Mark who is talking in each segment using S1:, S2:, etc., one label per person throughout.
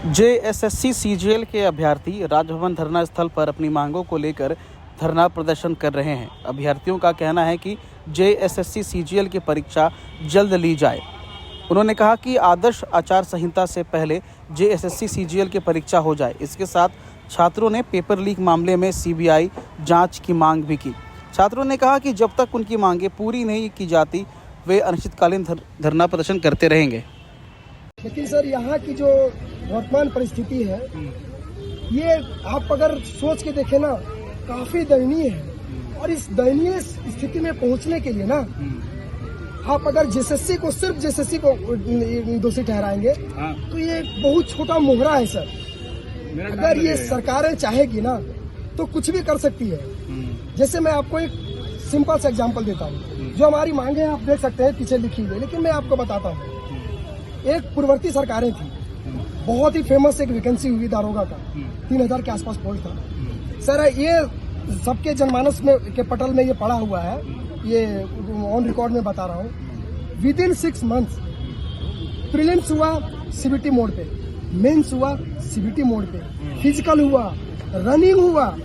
S1: JSSC CGL के अभ्यर्थी राजभवन धरना स्थल पर अपनी मांगों को लेकर धरना प्रदर्शन कर रहे हैं। अभ्यर्थियों का कहना है कि जेएसएससी सीजीएल की परीक्षा जल्द ली जाए। उन्होंने कहा कि आदर्श आचार संहिता से पहले जेएसएससी सीजीएल की परीक्षा हो जाए। इसके साथ छात्रों ने पेपर लीक मामले में सीबीआई जांच की मांग भी की। छात्रों ने कहा कि जब तक उनकी मांगें पूरी नहीं की जाती वे अनिश्चितकालीन धरना प्रदर्शन करते रहेंगे।
S2: लेकिन सर यहाँ की जो वर्तमान परिस्थिति है ये आप अगर सोच के देखें ना काफी दयनीय है। और इस दयनीय स्थिति में पहुंचने के लिए ना आप अगर जेएसएससी को सिर्फ जेएसएससी को दोषी ठहराएंगे तो ये बहुत छोटा मोहरा है सर। अगर ये सरकारें चाहेगी ना तो कुछ भी कर सकती है। जैसे मैं आपको एक सिंपल सा एग्जांपल देता हूँ। जो हमारी मांगे आप देख सकते हैं पीछे लिखी हुई, लेकिन मैं आपको बताता हूँ। एक पूर्ववर्ती सरकारें थी, बहुत ही फेमस एक वैकेंसी हुई दारोगा का, 3000 के आसपास पोस्ट था सर। ये सबके जनमानस में के पटल में ये पड़ा हुआ है, ये ऑन रिकॉर्ड में बता रहा हूँ। विद इन 6 मंथ्स प्रीलिम्स हुआ सीबीटी मोड पे, मेंस हुआ सीबीटी मोड पे, फिजिकल हुआ, रनिंग हुआ।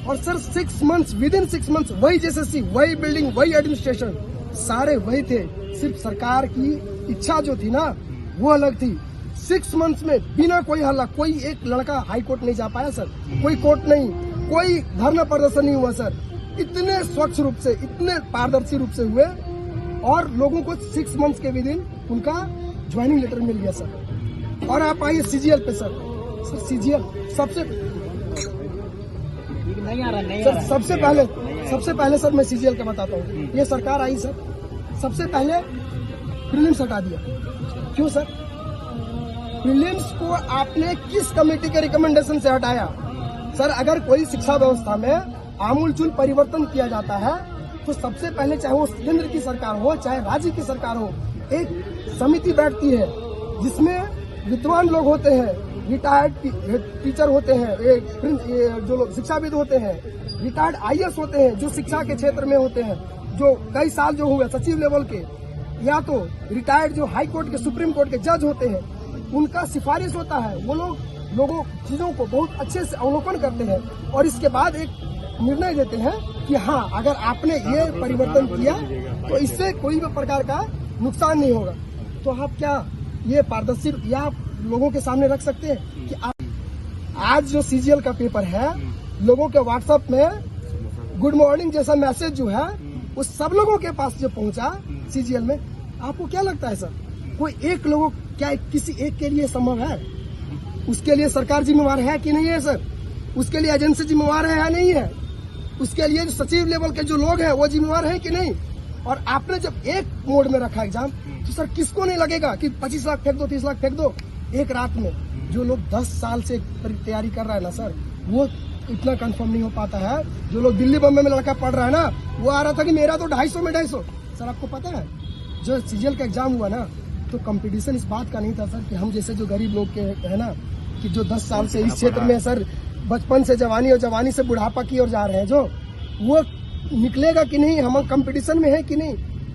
S2: और sir 6 months, with in 6 months वही जेएसएससी, वही बिल्डिंग, वही एडमिनिस्ट्रेशन, सारे वही थे। सिर्फ सरकार की इच्छा जो थी ना वो अलग थी। 6 मंथ्स में बिना कोई हल्ला, कोई एक लड़का हाई कोर्ट नहीं जा पाया सर, कोई कोर्ट नहीं, कोई धरना प्रदर्शन नहीं हुआ सर। इतने स्वच्छ रूप से, इतने पारदर्शी रूप से हुए और लोगों को 6 मंथ्स के विद इन उनका ज्वाइनिंग लेटर मिल गया सर। और आप आइए सीजीएल पे सर सीजीएल सबसे पहले सर मैं सीजीएल का बताता हूँ। ये सरकार आई सर, सबसे पहले प्रीलिम्स हटा दिया। क्यों सर? प्रीलिम्स को आपने किस कमेटी के रिकमेंडेशन से हटाया? सर अगर कोई शिक्षा व्यवस्था में आमूलचूल परिवर्तन किया जाता है तो सबसे पहले चाहे वो केंद्र की सरकार हो चाहे राज्य की सरकार हो, एक समिति बैठती है जिसमें विद्वान लोग होते हैं, रिटायर्ड टीचर होते हैं, जो लोग शिक्षाविद होते हैं, रिटायर्ड आईएएस होते हैं जो शिक्षा के क्षेत्र में होते हैं, जो कई साल जो हुए सचिव लेवल के, या तो रिटायर्ड जो हाई कोर्ट के, सुप्रीम कोर्ट के जज होते हैं, उनका सिफारिश होता है। वो लोगों चीजों को बहुत अच्छे से अवलोकन करते हैं और इसके बाद एक निर्णय देते हैं कि हाँ अगर आपने ये परिवर्तन किया तो इससे कोई भी प्रकार का नुकसान नहीं होगा। तो आप क्या ये पारदर्शी या आप लोगों के सामने रख सकते हैं कि आज जो सीजीएल का पेपर है लोगों के व्हाट्सएप में गुड मॉर्निंग जैसा मैसेज जो है वो सब लोगों के पास जो पहुंचा सीजीएल में, आपको क्या लगता है सर कोई एक लोगों क्या किसी एक के लिए संभव है? उसके लिए सरकार जिम्मेवार है कि नहीं है सर? उसके लिए एजेंसी जिम्मेवार है या नहीं है? उसके लिए जो सचिव लेवल के जो लोग हैं वो जिम्मेवार है कि नहीं? और आपने जब एक मोड में रखा एग्जाम तो सर किसको नहीं लगेगा कि 25 लाख फेंक दो, 30 लाख फेंक दो एक रात में? जो लोग 10 साल से तैयारी कर रहा है ना सर, वो इतना कंफर्म नहीं हो पाता है। जो लोग दिल्ली बम्बई में लड़का पढ़ रहा है ना, वो आ रहा था कि मेरा तो 250 में 250। सर आपको पता है जो सीजीएल का एग्जाम हुआ ना तो कंपटीशन इस बात का नहीं था सर कि हम जैसे जो गरीब लोग के है ना कि जो 10 साल से इस क्षेत्र में सर बचपन से जवानी और जवानी से बुढ़ापा की ओर जा रहे हैं, जो वो निकलेगा कि नहीं, हम कंपटीशन में है कि नहीं,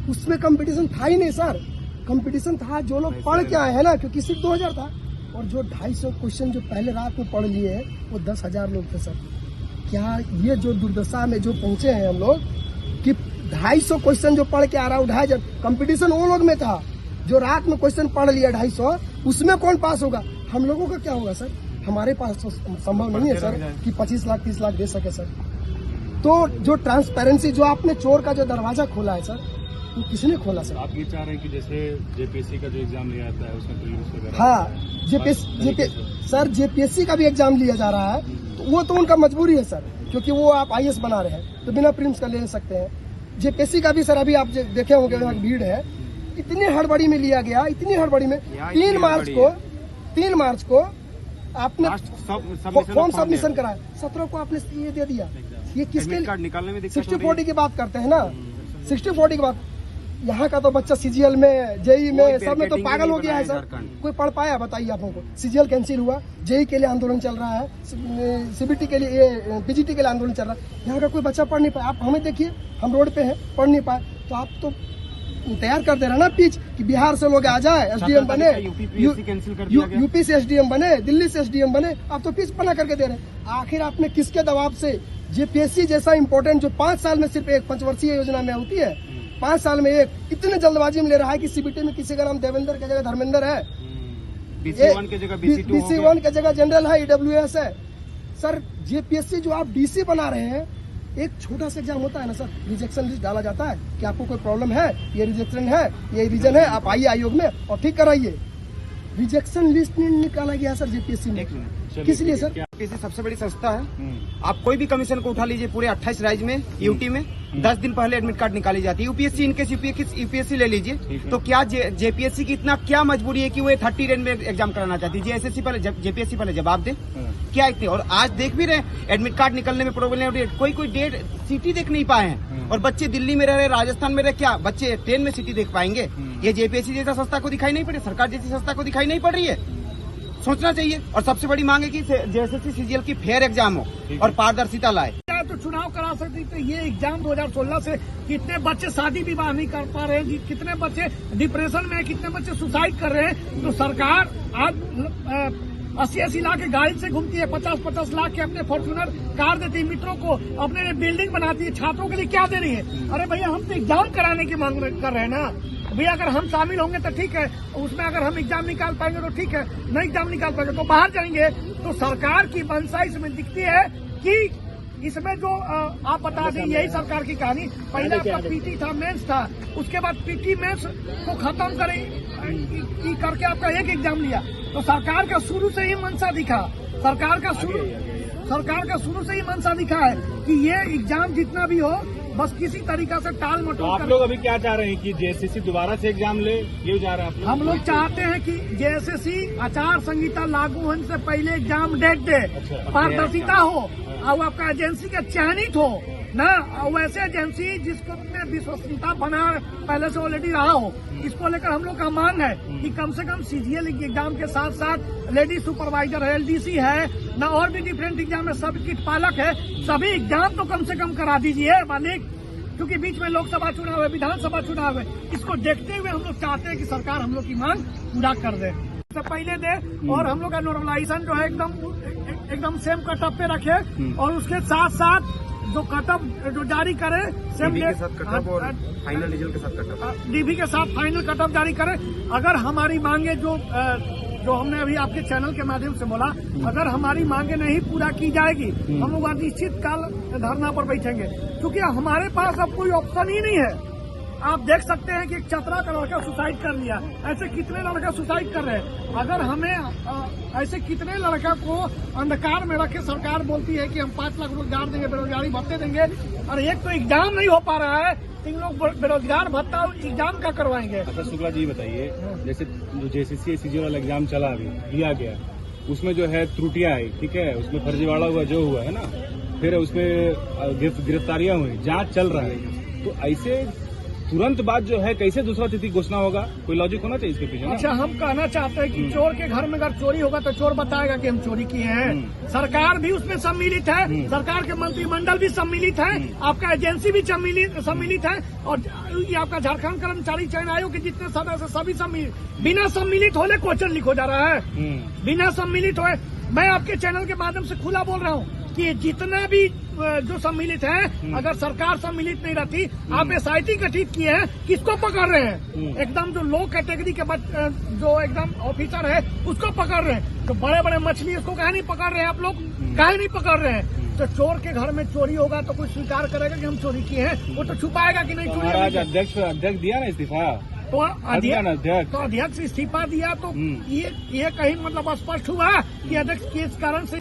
S2: उसमें कंपटीशन था ही नहीं सर। कंपटीशन था जो लोग पढ़ के आए हैं ना, क्योंकि सिर्फ 2000 था और जो 250 क्वेश्चन जो पहले रात में पढ़ लिए वो 10,000 लोग थे सर। क्या ये जो दुर्दशा में जो पहुंचे हैं हम लोग कि 250 क्वेश्चन जो पढ़ के आ रहा है 2,000, कंपटीशन वो लोग में था जो रात में क्वेश्चन पढ़ लिया 250, उसमें कौन पास होगा? हम लोगों का क्या होगा सर? हमारे पास तो संभव नहीं है सर कि 25 लाख 30 लाख दे सके सर। तो जो ट्रांसपेरेंसी जो आपने चोर का जो दरवाजा खोला है सर, वो किसने खोला सर?
S3: आप ये चाह रहे हैं कि जैसे जेपीएससी का जो एग्जाम लिया जाता है उसमें प्रीलिम्स वगैरह,
S2: हाँ सर जेपीएससी का भी एग्जाम लिया जा रहा है तो वो तो उनका मजबूरी है सर, क्योंकि वो आप आईएएस बना रहे हैं तो बिना प्रीलिम्स का ले सकते हैं। जेपीएससी का भी सर अभी आप देखे होंगे वहाँ भीड़ है, इतनी हड़बड़ी में लिया गया, इतनी हड़बड़ी में 3 मार्च को आपने फॉर्म सबमिशन कराया, 17 को आपने ये दे दिया। ये किसके
S3: निकालने में
S2: 60-40 की बात करते हैं ना, 60-40 की बात। यहाँ का तो बच्चा सीजीएल में, जेई में, सब में तो पागल हो गया है सर। कोई पढ़ पाया बताइए आप लोगों को? सीजीएल कैंसिल हुआ, जेई के लिए आंदोलन चल रहा है, सीबीटी के लिए, पीजीटी के लिए आंदोलन चल रहा है। यहाँ का कोई बच्चा पढ़ नहीं पाया। आप हमें देखिए, हम रोड पे हैं, पढ़ नहीं पाए। तो आप तो तैयार कर दे रहा ना पिच कि बिहार से लोग आ जाए, एसडीएम बने, यूपी से एसडीएम बने, दिल्ली से एसडीएम बने, आप तो पिच बना करके दे रहे हैं। आखिर आपने किसके दबाव से जेपीएससी जैसा इंपॉर्टेंट जो 5 साल में सिर्फ एक पंचवर्षीय योजना में होती है, 5 साल में एक, इतने जल्दबाजी में ले रहा है कि सीबीटी में किसी का नाम देवेंद्र की जगह धर्मेंद्र है,
S3: BC1 की जगह
S2: BC1 की जगह जनरल है, EWS है। सर जेपीएससी जो आप डीसी बना रहे हैं, एक छोटा सा एग्जाम होता है ना सर, रिजेक्शन लिस्ट डाला जाता है कि आपको कोई प्रॉब्लम है, ये रिजेक्शन है, ये रीजन है, आप आइए आयोग में और ठीक कराइए। रिजेक्शन लिस्ट नहीं निकाला गया सर जेपीएससी में, किस लिए सर?
S4: जेपीएससी सबसे बड़ी संस्था है। आप कोई भी कमीशन को उठा लीजिए, पूरे 28 राज्य में, यूटी में 10 दिन पहले एडमिट कार्ड निकाली जाती है। यूपीएससी इनकेस यूपीएससी ले लीजिए, तो क्या जेपीएससी की इतना क्या मजबूरी है कि वो 30 दिन में एग्जाम कराना चाहती है? जेएसएससी पहले, जेपीएससी पहले जवाब दे, क्या इतने? और आज देख भी रहे एडमिट कार्ड निकलने में प्रॉब्लम है, कोई डेट सिटी देख नहीं पाए हैं, और बच्चे दिल्ली में रह रहे, राजस्थान में रहे, क्या बच्चे ट्रेन में सिटी देख पाएंगे? ये जेपीएससी जैसा संस्था को दिखाई नहीं पड़ रही, सरकार जैसी संस्था को दिखाई नहीं पड़ रही है। सोचना चाहिए। और सबसे बड़ी मांग है कि जेएसएससी सीजीएल की फेयर एग्जाम हो और पारदर्शिता लाए।
S5: तो चुनाव करा सकती थी। ये एग्जाम 2016 से कितने बच्चे शादी विवाह नहीं कर पा रहे हैं, कितने बच्चे डिप्रेशन में, कितने बच्चे सुसाइड कर रहे हैं। तो सरकार आज 80-80 लाख की गाड़ी से घूमती है, 50-50 लाख के अपने फॉर्च्यूनर कार देती है, मित्रों को अपने लिए बिल्डिंग बनाती है, छात्रों के लिए क्या दे रही है? अरे भैया हम तो एग्जाम कराने की मांग कर रहे हैं ना भैया। अगर हम शामिल होंगे तो ठीक है, उसमें अगर हम एग्जाम निकाल पाएंगे तो ठीक है, नहीं एग्जाम निकाल पाएंगे तो बाहर जाएंगे। तो सरकार की मंशा इसमें दिखती है कि इसमें जो आप बता दें, यही सरकार की कहानी। पहले आपका पीटी था, मेंस था, उसके बाद पीटी मेंस को खत्म करके आपका एक एग्जाम लिया। तो सरकार का शुरू से ही मंशा दिखा, सरकार का शुरू से ही मंशा दिखा है कि ये एग्जाम जितना भी हो बस किसी तरीका से टाल मटोल।
S3: तो आप लोग अभी क्या चाह रहे हैं कि जेएसएससी दोबारा से एग्जाम ले, ये जा रहे हैं आप लोग?
S5: हम लोग चाहते हैं कि जेएसएससी आचार संहिता लागू होने से पहले एग्जाम डेट दे, पारदर्शिता हो और आपका एजेंसी का चयनित हो ना, वैसे एजेंसी जिसको में विश्वसनीयता बना पहले से ऑलरेडी रहा हो। इसको लेकर हम लोग का मांग है कि कम से कम सीजीएल एग्जाम के साथ साथ लेडी सुपरवाइजर है, एलडीसी है ना, और भी डिफरेंट एग्जाम है, सब किट पालक है, सभी एग्जाम तो कम से कम करा दीजिए मालिक, क्योंकि बीच में लोकसभा चुनाव है, विधानसभा चुनाव है। इसको देखते हुए हम लोग चाहते हैं कि सरकार हम लोग की मांग पूरा कर दे, इससे पहले दे, और हम लोग का नॉर्मलाइजेशन जो है एकदम सेम कटअप पे रखे, और उसके साथ साथ जो कटअप जो जारी करे सेम
S4: के साथ कटअप और फाइनल रिजल्ट के साथ कटअप,
S5: डीबी के साथ फाइनल कटअप जारी करे। अगर हमारी मांगे जो हमने अभी आपके चैनल के माध्यम से बोला, अगर हमारी मांगे नहीं पूरा की जाएगी, हम लोग अनिश्चित काल धरना पर बैठेंगे, क्योंकि हमारे पास अब कोई ऑप्शन ही नहीं है। आप देख सकते हैं कि एक चतरा का लड़का सुसाइड कर लिया, ऐसे कितने लड़का सुसाइड कर रहे हैं। अगर हमें ऐसे कितने लड़का को अंधकार में रखे सरकार बोलती है कि हम 5 लाख रोजगार देंगे, बेरोजगारी भत्ते देंगे, और एक तो एग्जाम नहीं हो पा रहा है, 3 लोग बेरोजगार भत्ता एग्जाम का करवाएंगे।
S3: अच्छा शुक्ला जी बताइए, जैसे जो जेएसएससी सीजीएल वाला एग्जाम चला अभी दिया गया, उसमें जो है त्रुटियां आई, ठीक है, उसमें फर्जीवाड़ा हुआ जो हुआ है ना, फिर उसमें गिरफ्तारियां हुई, जांच चल रहा है, तो ऐसे तुरंत बाद जो है कैसे दूसरा तिथि घोषणा होगा? कोई लॉजिक होना चाहिए इसके पीछे।
S5: अच्छा, हम कहना चाहते हैं कि चोर के घर में अगर चोरी होगा तो चोर बताएगा कि हम चोरी किए हैं। सरकार भी उसमें सम्मिलित है, सरकार के मंत्रिमंडल भी सम्मिलित है, आपका एजेंसी भी सम्मिलित है, और ये आपका झारखंड कर्मचारी चयन आयोग के जितने सदस्य सभी सम्मिलित। बिना सम्मिलित होने क्वेश्चन लिखो जा रहा है, बिना सम्मिलित हुए। मैं आपके चैनल के माध्यम से खुला बोल रहा हूँ कि जितना भी जो सम्मिलित है, अगर सरकार सम्मिलित नहीं रहती, आप एसआईटी गठित किए हैं, किसको पकड़ रहे हैं? एकदम जो लो कैटेगरी के जो एकदम ऑफिसर है उसको पकड़ रहे हैं। तो बड़े बड़े मछली उसको काहे नहीं पकड़ रहे हैं? आप लोग काहे नहीं पकड़ रहे हैं? तो चोर के घर में चोरी होगा तो कोई स्वीकार करेगा कि हम चोरी किए हैं? वो तो छुपाएगा कि नहीं चोरी।
S3: अध्यक्ष दिया ना इस्तीफा,
S5: तो अध्यक्ष इस्तीफा दिया, तो ये कहीं मतलब स्पष्ट हुआ कि अध्यक्ष किस कारण से